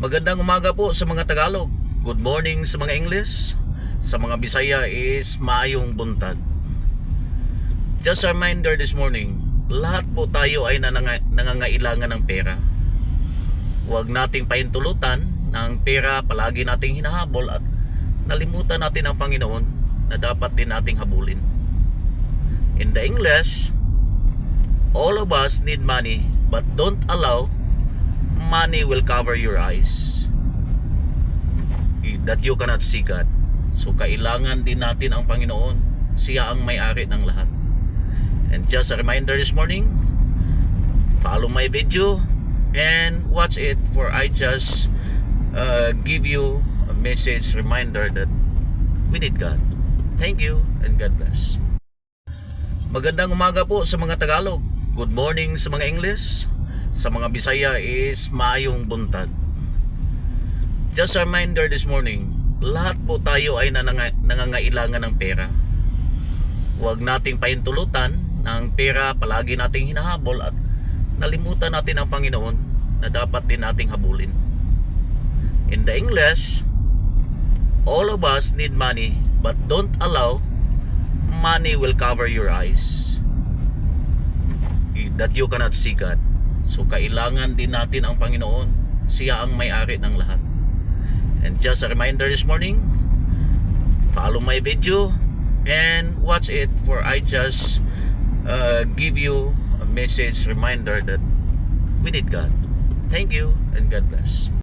Magandang umaga po sa mga Tagalog. Good morning sa mga English. Sa mga Bisaya is maayong buntag. Just a reminder this morning, lahat po tayo ay nangangailangan ng pera. Huwag nating pahintulutan ng pera palagi nating hinahabol at nalimutan natin ang Panginoon na dapat din nating habulin. In the English, all of us need money, but don't allow money will cover your eyes that you cannot see God. So kailangan din natin ang Panginoon. Siya ang may-ari ng lahat. And just a reminder this morning, follow my video and watch it, for I just give you a message reminder that we need God. Thank you and God bless. Magandang umaga po sa mga Tagalog. Good morning sa mga English. Sa mga Bisaya is maayong buntag. Just a reminder this morning, lahat po tayo ay nangangailangan ng pera. Huwag nating pahintulutan ng pera palagi nating hinahabol at nalimutan natin ang Panginoon na dapat din nating habulin. In the English, all of us need money, but don't allow money will cover your eyes that you cannot see God. So kailangan din natin ang Panginoon. Siya ang may-ari ng lahat. And just a reminder this morning, follow my video and watch it, for I just give you a message reminder that we need God. Thank you and God bless.